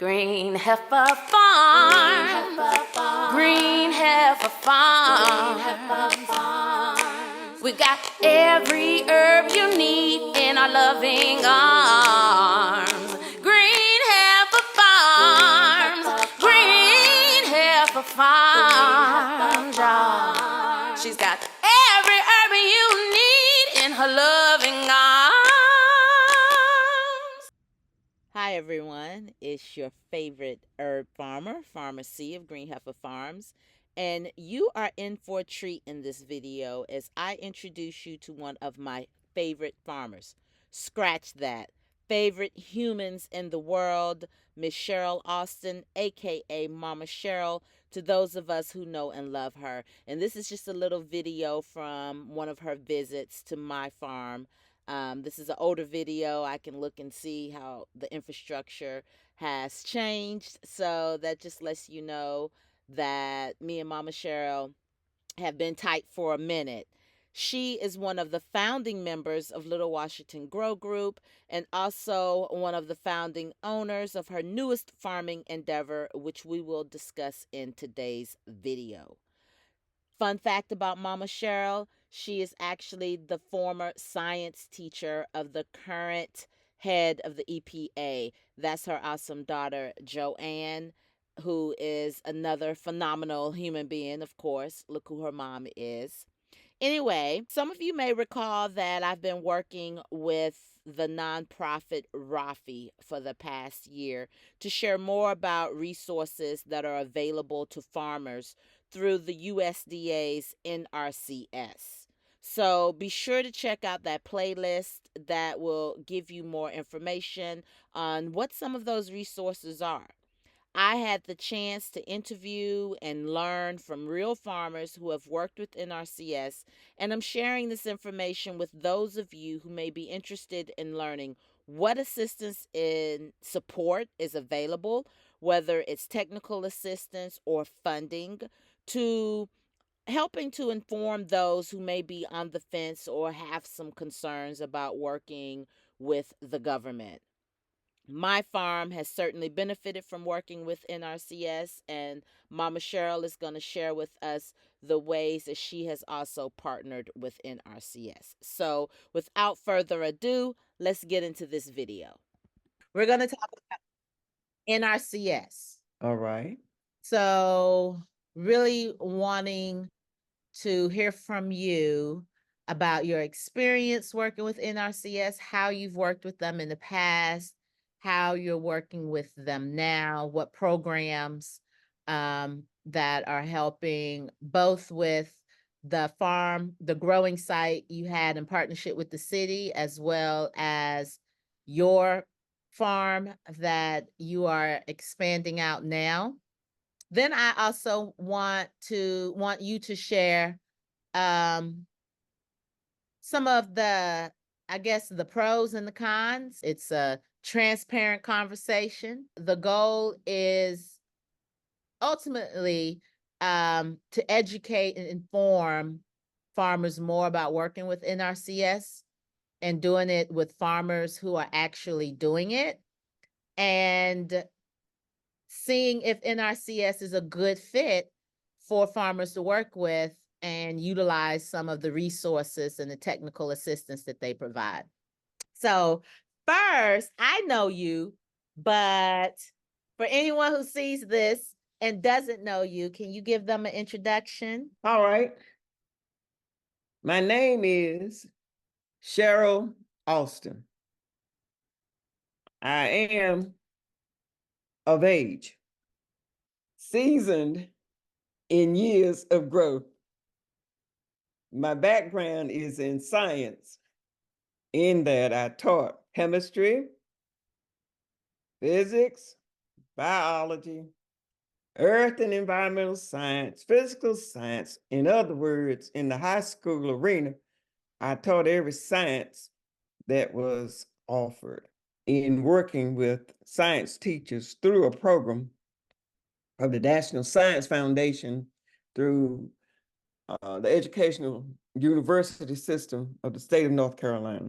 Green Heifer Farm. Green Heifer Farm. We got every herb you need in our loving arms. Green Heifer Farms. Green Heifer Farms. She's got every herb you need in her loving arms. Hi everyone, it's your favorite herb farmer, Farmer C of Green Heifer Farms, and you are in for a treat in this video as I introduce you to one of my favorite farmers. Scratch that. Favorite humans in the world, Miss Cheryl Austin, aka Mama Cheryl, to those of us who know and love her. And this is just a little video from one of her visits to my farm. This is an older video. I can look and see how the infrastructure has changed. So that just lets you know that me and Mama Cheryl have been tight for a minute. She is one of the founding members of Little Washington Grow Group and also one of the founding owners of her newest farming endeavor, which we will discuss in today's video. Fun fact about Mama Cheryl, she is actually the former science teacher of the current head of the EPA. That's her awesome daughter, Joanne, who is another phenomenal human being, of course. Look who her mom is. Anyway, some of you may recall that I've been working with the nonprofit RAFI for the past year to share more about resources that are available to farmers through the USDA's NRCS. So be sure to check out that playlist that will give you more information on what some of those resources are. I had the chance to interview and learn from real farmers who have worked with NRCS, and I'm sharing this information with those of you who may be interested in learning what assistance and support is available, whether it's technical assistance or funding, to helping to inform those who may be on the fence or have some concerns about working with the government. My farm has certainly benefited from working with NRCS, and Mama Cheryl is going to share with us the ways that she has also partnered with NRCS. So, without further ado, let's get into this video. We're going to talk about NRCS. All right. So, really wanting to hear from you about your experience working with NRCS, how you've worked with them in the past, how you're working with them now, what programs that are helping both with the farm, the growing site you had in partnership with the city, as well as your farm that you are expanding out now. Then I also want you to share some of the, I guess, the pros and the cons. It's a transparent conversation. The goal is ultimately to educate and inform farmers more about working with NRCS and doing it with farmers who are actually doing it, and seeing if NRCS is a good fit for farmers to work with and utilize some of the resources and the technical assistance that they provide. So first, I know you, but for anyone who sees this and doesn't know you, can you give them an introduction? All right. My name is Cheryl Austin. I am of age, seasoned in years of growth. My background is in science, in that I taught chemistry, physics, biology, earth and environmental science, physical science. In other words, in the high school arena, I taught every science that was offered. In working with science teachers through a program of the National Science Foundation through the educational university system of the state of North Carolina.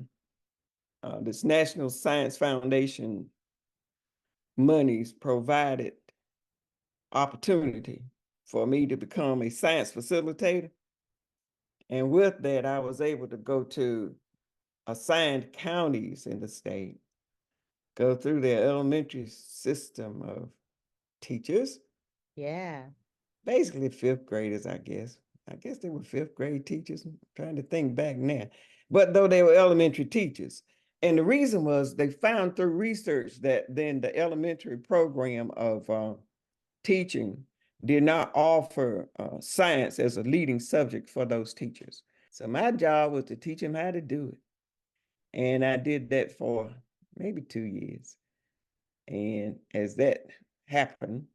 This National Science Foundation monies provided opportunity for me to become a science facilitator. And with that, I was able to go to assigned counties in the state, go through their elementary system of teachers, Yeah. basically fifth graders, I guess. I guess they were fifth grade teachers. I'm trying to think back now. But though they were elementary teachers. And the reason was they found through research that then the elementary program of teaching did not offer science as a leading subject for those teachers. So my job was to teach them how to do it. And I did that for maybe 2 years. And as that happened,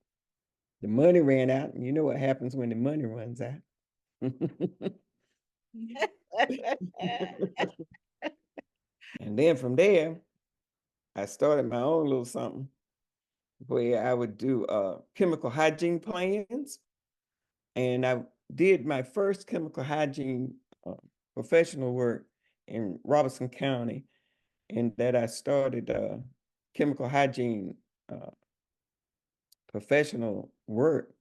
the money ran out. And you know what happens when the money runs out. And then from there, I started my own little something where I would do chemical hygiene plans. And I did my first chemical hygiene professional work in Robertson County, and that I started chemical hygiene professional work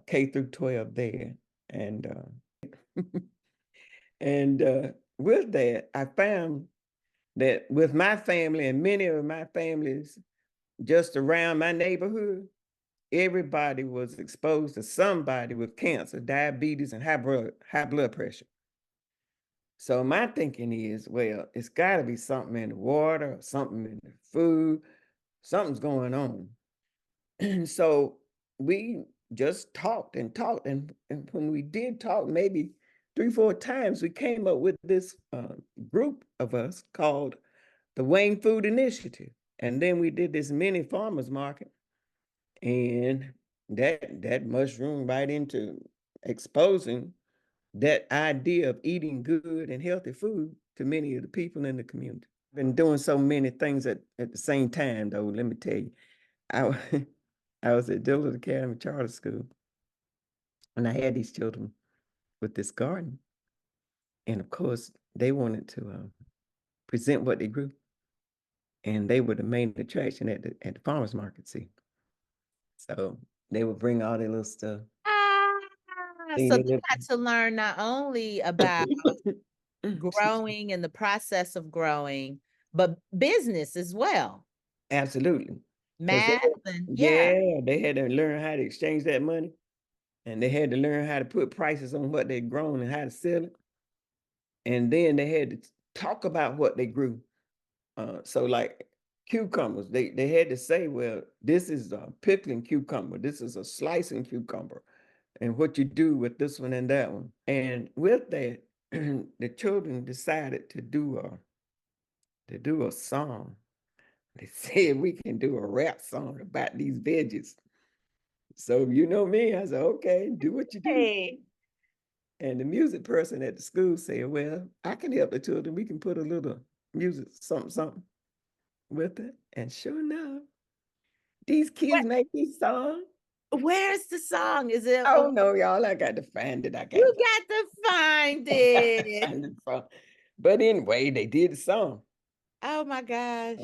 K through 12 there. And with that, I found that with my family and many of my families just around my neighborhood, everybody was exposed to somebody with cancer, diabetes, and high blood pressure. So my thinking is, well, it's got to be something in the water, or something in the food, something's going on. And so we just talked and talked. And when we did talk, maybe 3-4 times, we came up with this group of us called the Wayne Food Initiative. And then we did this mini farmers market. And that mushroomed right into exposing that idea of eating good and healthy food to many of the people in the community. Been doing so many things at the same time, though, let me tell you. I, I was at Dillard Academy Charter School, and I had these children with this garden. And of course, they wanted to present what they grew. And they were the main attraction at the farmers market, see. So they would bring all their little stuff. So they got to learn not only about growing and the process of growing, but business as well. Absolutely. Math and they had to learn how to exchange that money, and they had to learn how to put prices on what they'd grown and how to sell it. And then they had to talk about what they grew. So like cucumbers, they had to say, well, this is a pickling cucumber, this is a slicing cucumber, and what you do with this one and that one. And with that, the children decided to do a song. They said we can do a rap song about these veggies. So you know me, I said, okay, do what you do. Hey. And the music person at the school said, well, I can help the children. We can put a little music, something with it. And sure enough, these kids make this song. Where's the song? Is it? Oh no, y'all, I got to find it. You got to find it. Find it. But anyway, they did the song. Oh my gosh.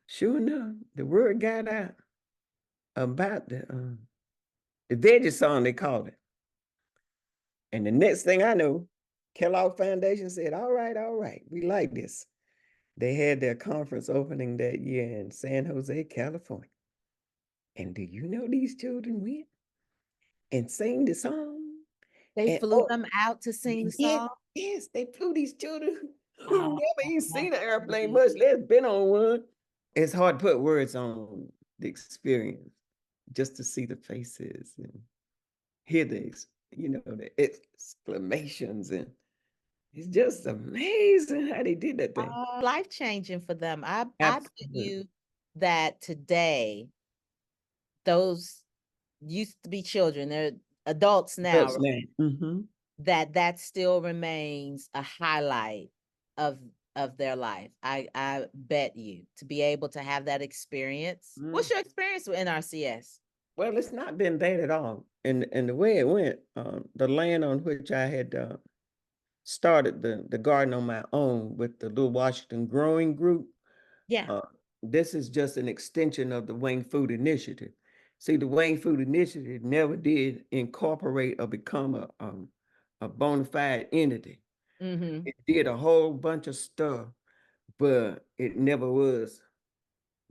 Sure enough, the word got out about the veggie song, they called it. And the next thing I know, Kellogg Foundation said, all right, we like this. They had their conference opening that year in San Jose, California. And do you know these children went and sang the song? They flew them out to sing the song? Yes, they flew these children who never even seen an airplane, much less been on one. It's hard to put words on the experience, just to see the faces and hear the exclamations, and it's just amazing how they did that thing. Life-changing for them. I bet you that today, those used to be children, they're adults now, that still remains a highlight of their life. I bet you, to be able to have that experience. What's your experience with NRCS? Well, it's not been bad at all. And the way it went, the land on which I had started the garden on my own with the Little Washington Growing Group. Yeah. this is just an extension of the Wayne Food Initiative. See, the Wayne Food Initiative never did incorporate or become a bona fide entity. Mm-hmm. It did a whole bunch of stuff, but it never was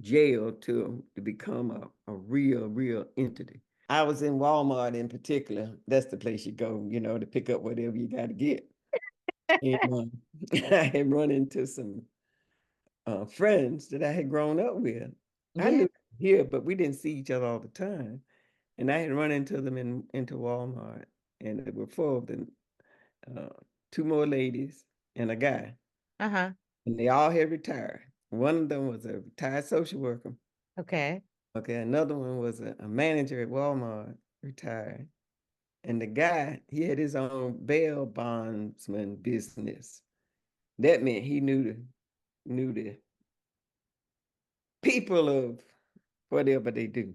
jailed to become a real entity. I was in Walmart in particular. That's the place you go, to pick up whatever you got to get. And I had run into some friends that I had grown up with. I Yeah. knew here, but we didn't see each other all the time. And I had run into them into Walmart, and there were four of them, uh, two more ladies and a guy, Uh-huh. and they all had retired. One of them was a retired social worker. Okay. Okay, another one was a manager at Walmart, retired. And the guy, he had his own bail bondsman business. That meant he knew the people of whatever they do.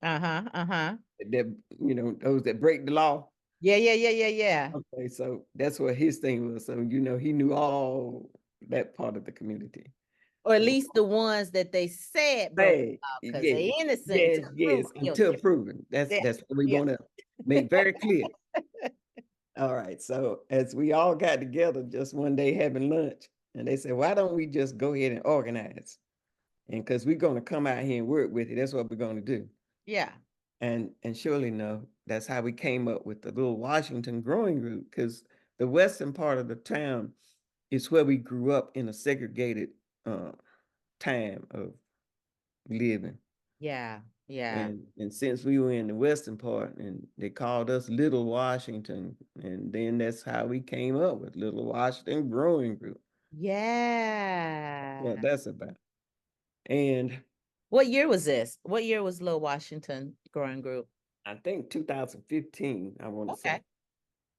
Uh-huh. Uh-huh. That those that break the law. Yeah, yeah, yeah, yeah, yeah. Okay, so that's what his thing was. So he knew all that part of the community. Or at Well, least the ones that they said broke hey, out because yes, they innocent yes, until yes, proven until guilty. proven. Yeah. That's what we Yeah. want to make very clear. All right. So as we all got together just one day having lunch, and they said, why don't we just go ahead and organize? And because we're going to come out here and work with it, that's what we're going to do. Yeah. And surely enough, that's how we came up with the little Washington growing group, because the western part of the town is where we grew up in a segregated uh, time of living. Yeah. Yeah. And since we were in the western part, and they called us Little Washington, and then that's how we came up with Little Washington Growing Group. Yeah. What that's about. And What year was this? What year was Lil Washington Growing Group? I think 2015, I want to Okay. say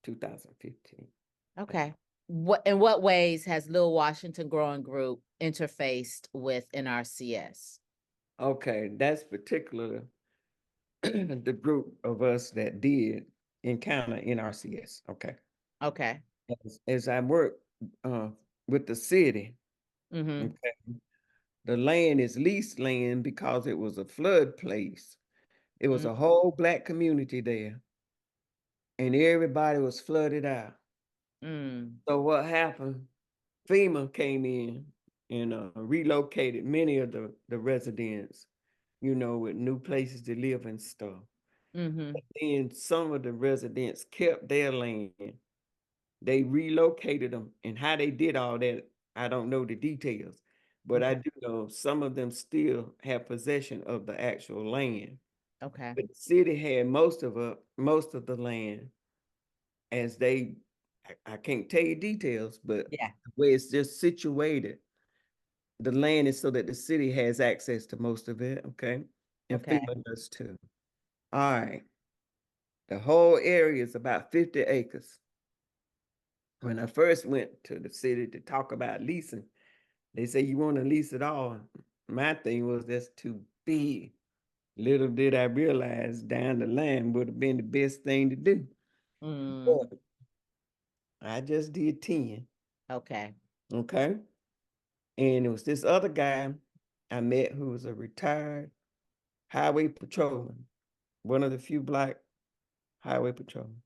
2015. Okay. In what ways has Lil Washington Growing Group interfaced with NRCS? Okay, that's particular the group of us that did encounter NRCS. Okay. Okay. As I work uh, with the city, Mm-hmm. okay, the land is leased land because it was a flood place. It was a whole Black community there, and everybody was flooded out. Mm-hmm. So what happened? FEMA came in and relocated many of the residents, with new places to live and stuff. Mm-hmm. Then some of the residents kept their land. They relocated them, and how they did all that, I don't know the details, but I Okay. do know some of them still have possession of the actual land. Okay. But the city had most of the land, as I can't tell you details, but Yeah. the way it's just situated, the land is so that the city has access to most of it, okay? And Okay. FEMA does too. All right. The whole area is about 50 acres. When I first went to the city to talk about leasing, they say you want to lease it all. My thing was that's too big. Little did I realize down the line would have been the best thing to do. Mm. But I just did 10. Okay. Okay. And it was this other guy I met who was a retired highway patrolman, one of the few Black highway patrolmen.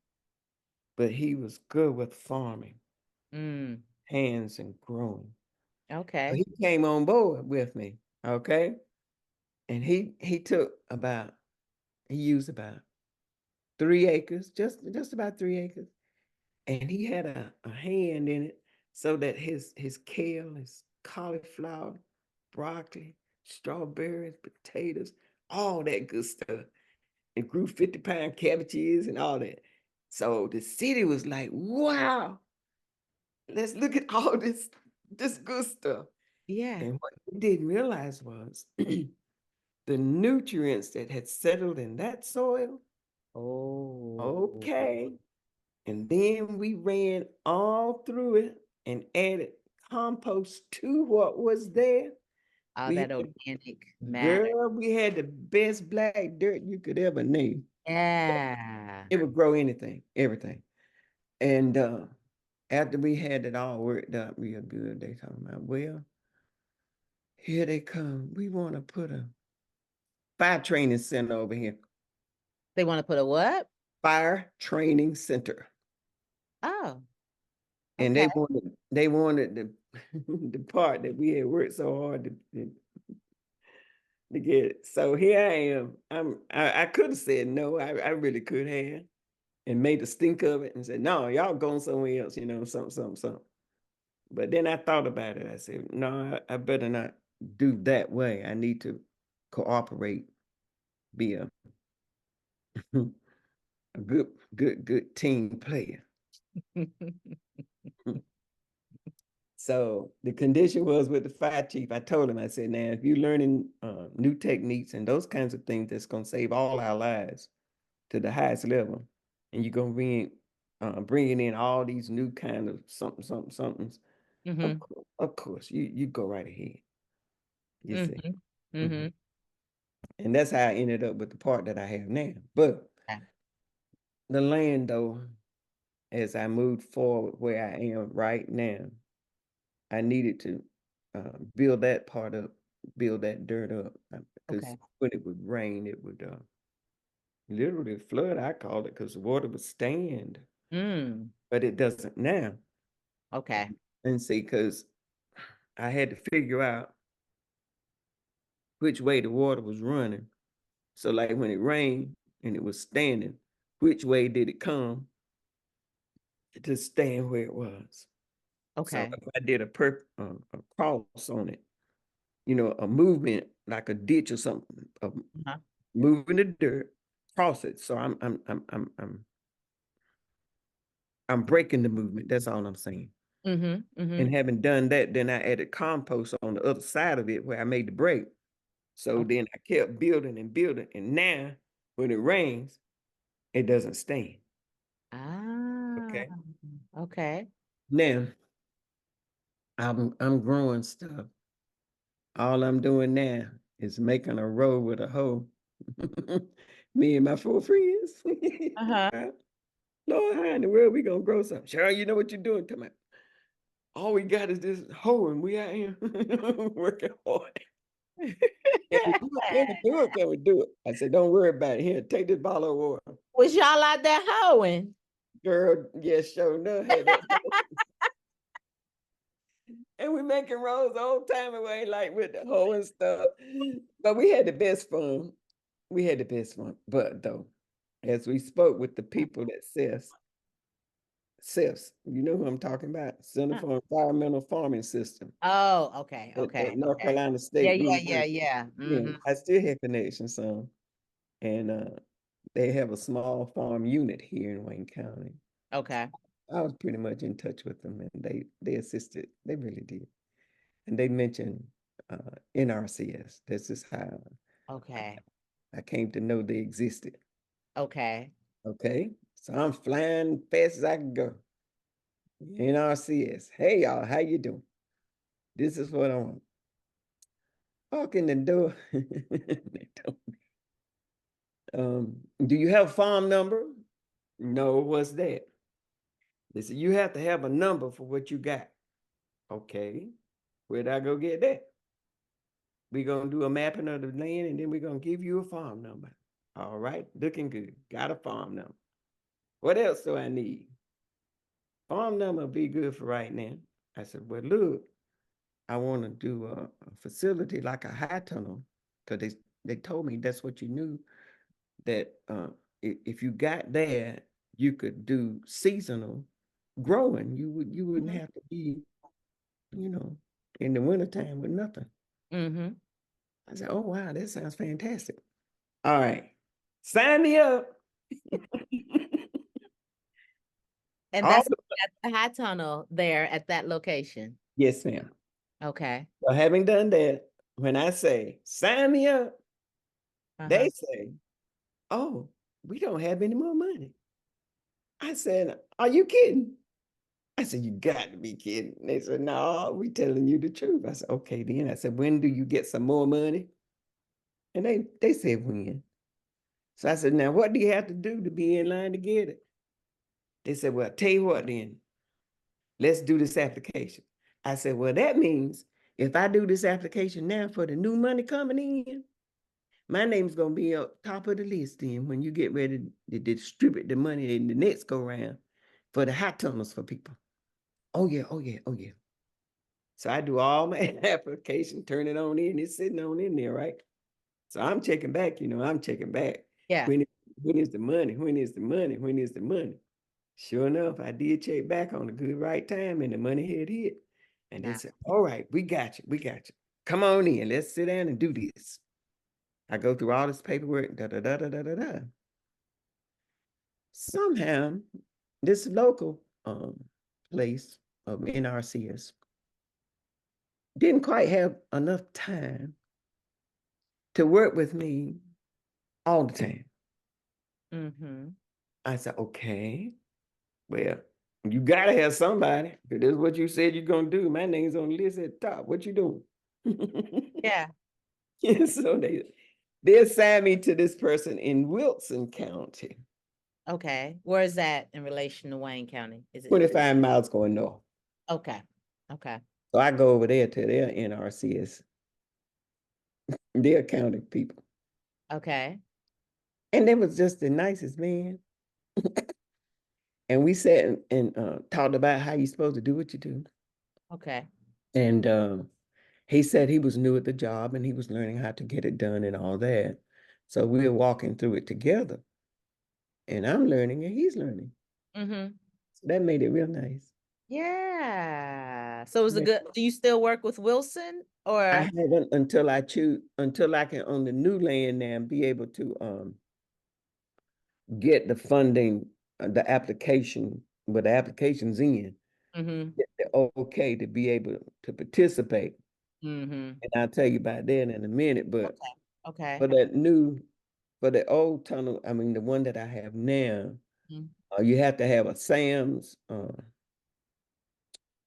But he was good with farming, Mm. hands and growing. So Okay. he came on board with me. Okay. And he took about, he used about 3 acres, just about 3 acres. And he had a hand in it so that his kale, his cauliflower, broccoli, strawberries, potatoes, all that good stuff. It grew 50-pound cabbages and all that. So the city was like, wow, let's look at all this good stuff. Yeah. And what we didn't realize was the nutrients that had settled in that soil. Oh. Okay. And then we ran all through it and added compost to what was there. All We that had, organic matter. girl, we had the best black dirt you could ever need. Yeah. It would grow anything, everything. And after we had it all worked out real good, they talking about, well, Here they come. We want to put a fire training center over here. They want to put a what? Fire training center. Oh. And Okay. they wanted the the part that we had worked so hard to get it. So here I am. I could have said no. I really could have, and made a stink of it and said, no, y'all going somewhere else, something. But then I thought about it. I said, no, I better not do that way. I need to cooperate, be a a good team player. So the condition was with the fire chief. I told him, I said, now, if you're learning new techniques and those kinds of things, that's going to save all our lives to the highest level, and you're going to be bringing in all these new kind of somethings. Of course, you go right ahead. You see. And that's how I ended up with the part that I have now. But the land, though, as I moved forward where I am right now, I needed to build that part up, build that dirt up, because when it would rain, it would literally flood, I called it, because the water would stand. But it doesn't now. Okay. And see, because I had to figure out which way the water was running. So like when it rained and it was standing, which way did it come to stand where it was? So Okay. if I did a cross on it, a movement like a ditch or something, moving the dirt, cross it. So I'm breaking the movement. That's all I'm saying. And having done that, then I added compost on the other side of it where I made the break. So then I kept building and building, and now when it rains, it doesn't stand. Okay. Okay. Now I'm growing stuff. All I'm doing now is making a row with a hoe. Me and my 4 friends. Lord, how in the world we gonna grow something? Cheryl, you know what you're doing? Come on. All we got is this hoe, and we out here working hard. Can we do it? Can we do it? Can we do it? I said, don't worry about it. Here, take this bottle of water. Was y'all out there hoeing? Girl, yes, sure enough, had that. And we making rows the whole time away, like with the hoe and stuff. But we had the best fun. We had the best fun. But though, as we spoke with the people at CEFS, you know who I'm talking about? Center for Environmental Farming System. Oh, okay. At North Carolina State University. Yeah. I still have connections, so. And they have a small farm unit here in Wayne County. Okay. I was pretty much in touch with them, and they assisted. They really did. And they mentioned NRCS. This is how I came to know they existed. Okay. Okay. So I'm flying fast as I can go. NRCS. Hey y'all, how you doing? This is what I want. Walk in the door. They told me, do you have a farm number? No, what's that? They said, you have to have a number for what you got. Okay, where'd I go get that? We're going to do a mapping of the land, and then we're going to give you a farm number. All right, looking good. Got a farm number. What else do I need? Farm number will be good for right now. I said, well, look, I want to do a facility like a high tunnel, because they told me that's what you knew, that if you got there, you could do seasonal growing. You wouldn't have to be, in the wintertime with nothing. I said, oh wow, that sounds fantastic. All right, sign me up. And that's at the high tunnel there at that location. Yes, ma'am. Okay. So having done that, when I say sign me up, they say, oh, we don't have any more money. I said, are you kidding? I said, you got to be kidding. They said, no, we telling you the truth. I said, okay, then. I said, when do you get some more money? And they said, when? So I said, now, what do you have to do to be in line to get it? They said, well, tell you what then, let's do this application. I said, well, that means if I do this application now for the new money coming in, my name's gonna be up top of the list then when you get ready to distribute the money in the next go round for the hot tunnels for people. Oh yeah, oh yeah, oh yeah. So I do all my application, turn it on in, it's sitting on in there, right? So I'm checking back, I'm checking back. Yeah. When is the money? When is the money? When is the money? Sure enough, I did check back on the good right time and the money had hit. And they said, all right, we got you. We got you. Come on in. Let's sit down and do this. I go through all this paperwork, da da da da da da da. Somehow, this local place of NRCS didn't quite have enough time to work with me all the time. Mm-hmm. I said, okay, well, you gotta have somebody. This is what you said you're gonna do. My name's on the list at the top. What you doing? Yeah. So they assigned me to this person in Wilson County. Okay. Where is that in relation to Wayne County? Is it 25 miles going north. okay? Okay. So I go over there to their NRCS, their county people. Okay. And they was just the nicest man. And we sat and talked about how you're supposed to do what you do. Okay. And he said he was new at the job and he was learning how to get it done and all that. So we were walking through it together. And I'm learning and he's learning. Mm-hmm. So that made it real nice. Yeah. So it was a Yeah. good, do you still work with Wilson or? I haven't until I can on the new land now be able to get the funding, the application, but the application's in. Mm-hmm. Get the okay to be able to participate. Mm-hmm. And I'll tell you about that in a minute. But Okay. for the old tunnel, I mean the one that I have now, you have to have a SAM's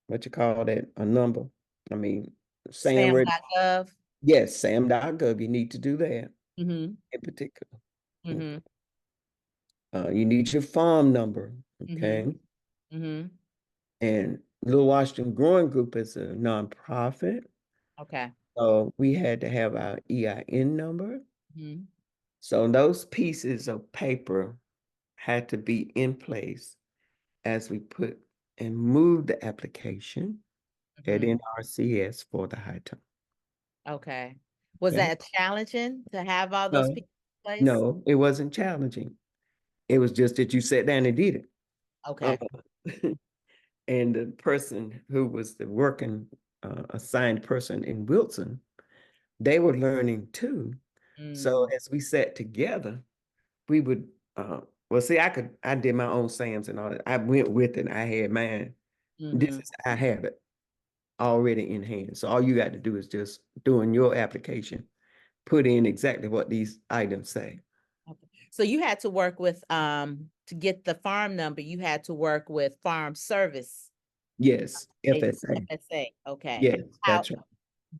what you call that, a number. I mean, SAM.gov. Yes, SAM.gov. You need to do that Mm-hmm. in particular. Mm-hmm. You need your farm number, okay? Mm-hmm. And Little Washington Growing Group is a nonprofit. Okay. So we had to have our EIN number. Mm-hmm. So those pieces of paper had to be in place as we put and moved the application at NRCS for the high tunnel. Okay. Was Okay. that challenging to have all those people in place? No, it wasn't challenging. It was just that you sat down and did it. Okay. And the person who was the working assigned person in Wilson, they were learning too. So as we sat together, we would, well, see, I did my own SAMs and all that. I went with it. I had mine. I have it already in hand. So all you got to do is just doing your application, put in exactly what these items say. Okay. So you had to work with, to get the farm number, you had to work with Farm Service. Yes, FSA. FSA. Okay. Yes, that's right.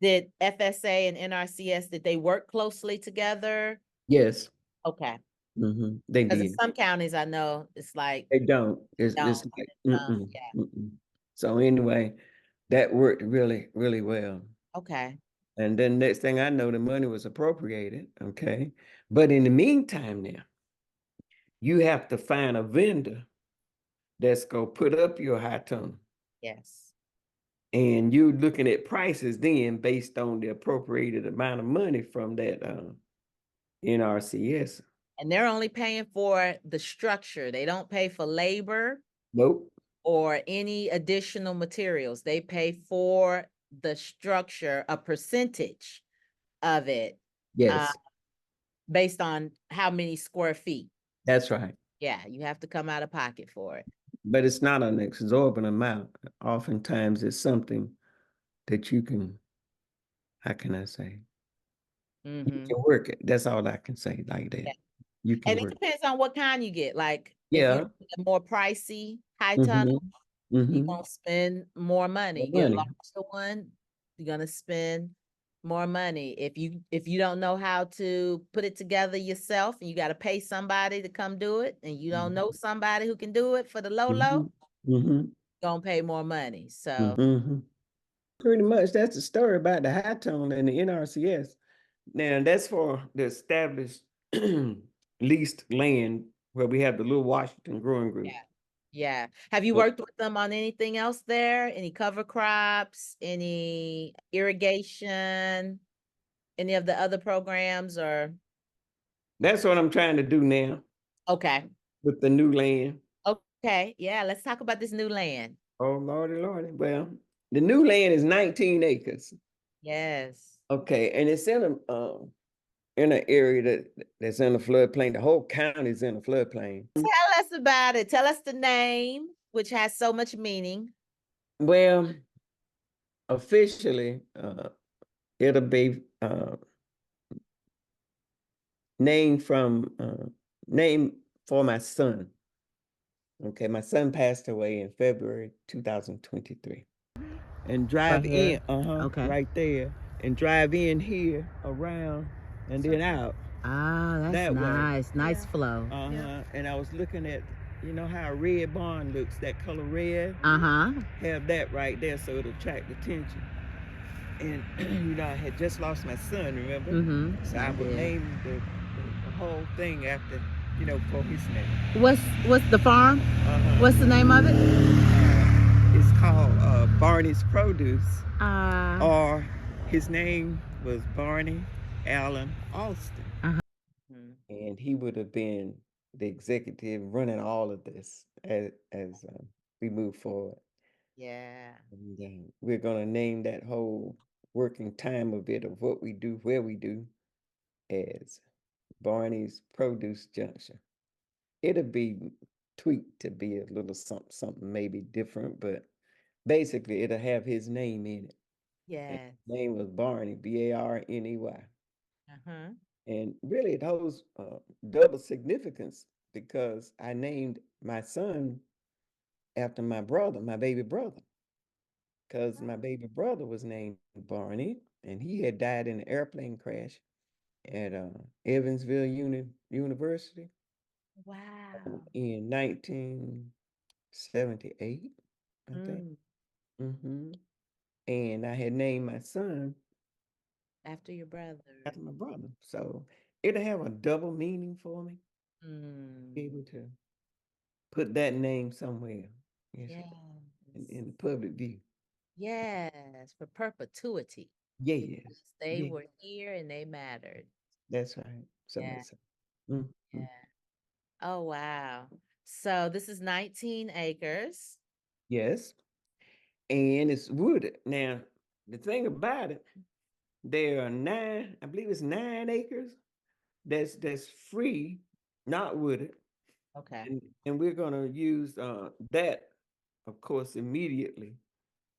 Did FSA and NRCS, did they work closely together? Yes. Okay. They Because in did. some counties I know it's like They don't. It's like, So anyway, that worked really, really well. Okay. And then next thing I know, the money was appropriated. Okay. But in the meantime now, you have to find a vendor that's going to put up your high tunnel. Yes. And you're looking at prices then based on the appropriated amount of money from that NRCS. And they're only paying for the structure. They don't pay for labor. Nope. Or any additional materials. They pay for the structure, a percentage of it. Yes. Based on how many square feet. That's right. Yeah, you have to come out of pocket for it. But it's not an exorbitant amount. Oftentimes it's something that you can, how can I say? You can work it. That's all I can say like that. Yeah. You can and it depends on what kind you get. Like if you get a more pricey high tunnel, you're gonna spend more money. You get a larger one, you're gonna spend more money. If you don't know how to put it together yourself and you got to pay somebody to come do it, and you don't know somebody who can do it for the low, you're gonna pay more money. So Pretty much that's the story about the high tone and the NRCS. Now that's for the established leased land where we have the little Washington growing group. Yeah. Have you But worked with them on anything else there? Any cover crops, any irrigation, any of the other programs or? that's what I'm trying to do now Okay. with the new land. Okay. Yeah. Let's talk about this new land. Oh, Lordy, Lordy. Well, the new land is 19 acres. Yes. Okay, and it's in an area that's in a floodplain. The whole county is in a floodplain. Tell us about it. Tell us the name, which has so much meaning. Well, officially, it'll be named for my son. Okay, my son passed away in February 2023. And drive in, Okay. right there, and drive in here around and then out. Ah, that's That way. nice. Nice flow. And I was looking at, you know how a red barn looks, that color red? Have that right there so it'll attract attention. And you know, I had just lost my son, remember? So I would name the whole thing after, you know, for his name. What's the farm? What's the name of it? It's called Barney's Produce. Or his name was Barney Allen Alston. And he would have been the executive running all of this as we move forward. Yeah. And we're going to name that whole working time of it, of what we do, where we do, as Barney's Produce Junction. It'll be tweaked to be a little something maybe different, but basically it'll have his name in it. Yeah. His name was Barney, Barney. And really it holds double significance because I named my son after my brother, my baby brother, because my baby brother was named Barney and he had died in an airplane crash at Evansville University. Wow. In 1978, I think. And I had named my son After your brother. after my brother. So it'll have a double meaning for me. Be able to put that name somewhere. Yes. In the public view. Yes, for perpetuity. Yes. They were here and they mattered. That's right. So Yeah. it's yeah. Oh, wow. So this is 19 acres. Yes. And it's wooded. Now, the thing about it, there are I believe it's 9 acres that's free, not wooded. Okay. And we're gonna use that, of course, immediately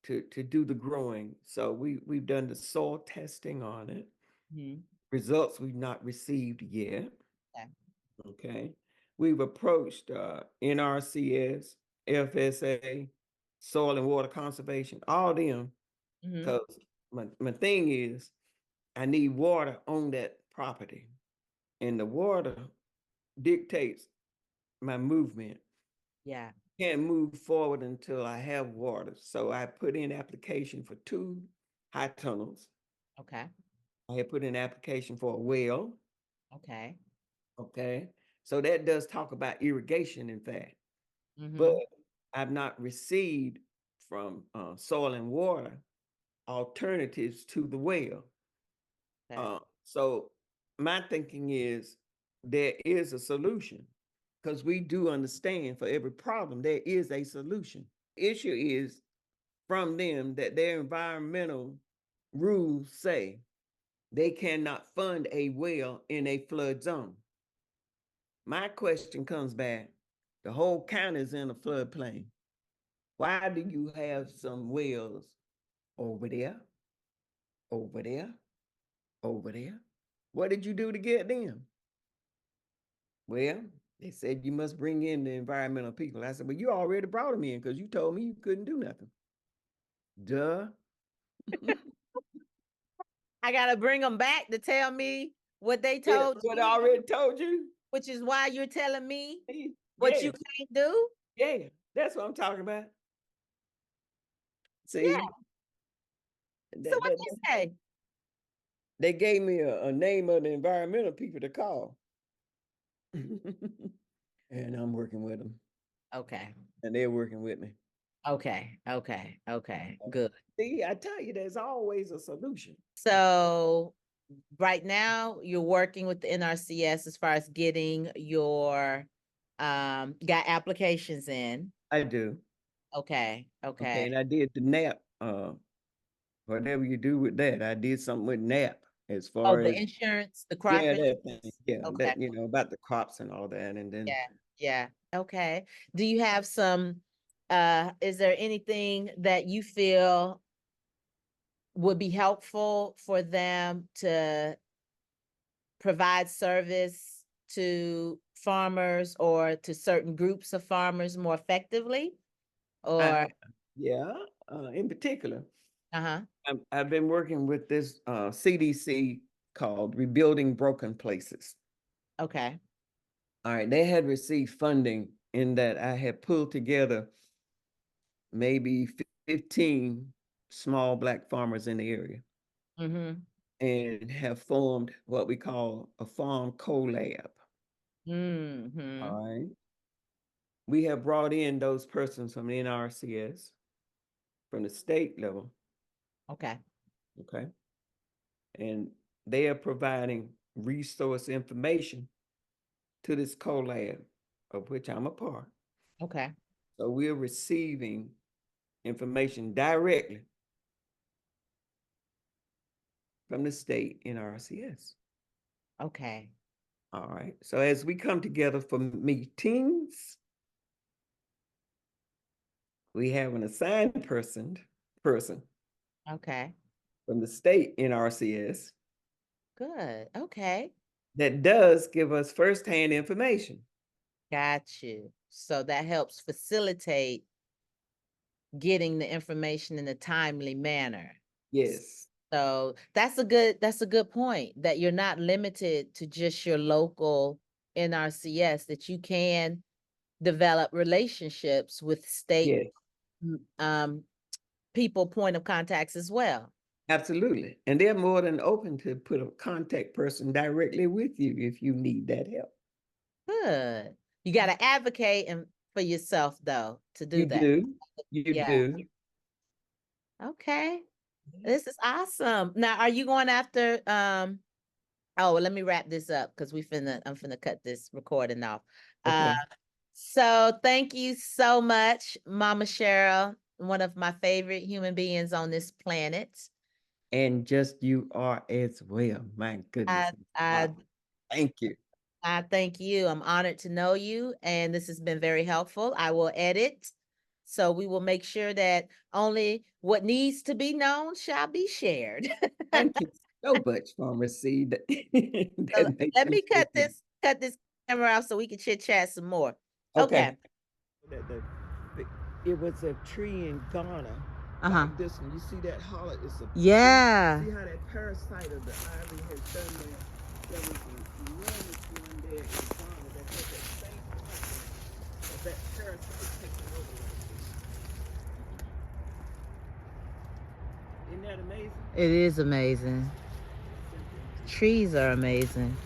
to do the growing. So we've done the soil testing on it. Results we've not received yet. Okay. We've approached NRCS, FSA, Soil and Water Conservation, all them, because my thing is I need water on that property. And the water dictates my movement. Yeah. Can't move forward until I have water. So I put in application for 2 high tunnels. Okay. I had put in application for a well. Okay. Okay. So that does talk about irrigation, in fact. But I've not received from Soil and Water alternatives to the well. So my thinking is there is a solution, because we do understand for every problem, there is a solution. The issue is from them that their environmental rules say they cannot fund a well in a flood zone. My question comes back, the whole county is in a floodplain. Why do you have some wells over there, over there, over there? What did you do to get them? Well, they said you must bring in the environmental people. I said, well, you already brought them in because you told me you couldn't do nothing. Duh. I got to bring them back to tell me what they told What you, I already told you. which is why you're telling me what you can't do. Yeah, that's what I'm talking about. See, So what they say? They gave me a name of the environmental people to call. And I'm working with them. Okay. And they're working with me. Okay. Good. See, I tell you, there's always a solution. So right now you're working with the NRCS as far as getting your got applications in. I do. Okay. And I did the NAP, whatever you do with that. I did something with NAP as Oh, far the as insurance, the crop that insurance. thing. Yeah, Okay. that, about the crops and all that. And then Yeah. Okay. Do you have some, is there anything that you feel would be helpful for them to provide service to farmers or to certain groups of farmers more effectively? Or, in particular, uh-huh. I've been working with this CDC called Rebuilding Broken Places. Okay. All right, they had received funding in that I had pulled together maybe 15 small Black farmers in the area Mm-hmm. and have formed what we call a farm collab. Mm-hmm. All right. We have brought in those persons from the NRCS, from the state level. Okay. Okay. And they are providing resource information to this collab, of which I'm a part. Okay. So we're receiving information directly from the state NRCS. Okay. All right. So as we come together for meetings, we have an assigned person Okay. from the state NRCS Good. Okay. that does give us firsthand information. Got you. So that helps facilitate getting the information in a timely manner. Yes. So that's a good point, that you're not limited to just your local NRCS, that you can develop relationships with state people, point of contacts as well. Absolutely. And they're more than open to put a contact person directly with you if you need that help. Good. You got to advocate for yourself though to do that. You do. Okay. This is awesome. Now, are you going after, oh, well, let me wrap this up because I'm finna cut this recording off. Okay. So thank you so much, Mama Cheryl, one of my favorite human beings on this planet. And just you are as well. My goodness. Thank you. I thank you. I'm honored to know you, and this has been very helpful. I will edit, so we will make sure that only what needs to be known shall be shared. Thank you so much, Pharmacy. So let me cut this camera off so we can chit chat some more. Okay. It was a tree in Ghana. Like this one, you see that hollow? It's a tree. See how that parasite of the ivy has done that? There was a enormous one there in Ghana that had that same pattern of that parasite taking over like this. Isn't that amazing? It is amazing. Trees are amazing.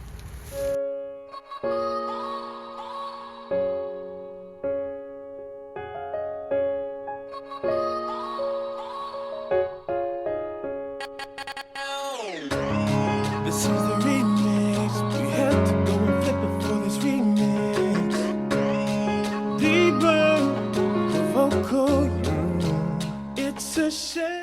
This is the remix. We have to go and flip it for this remix. Deeper, the vocal, it's a shame.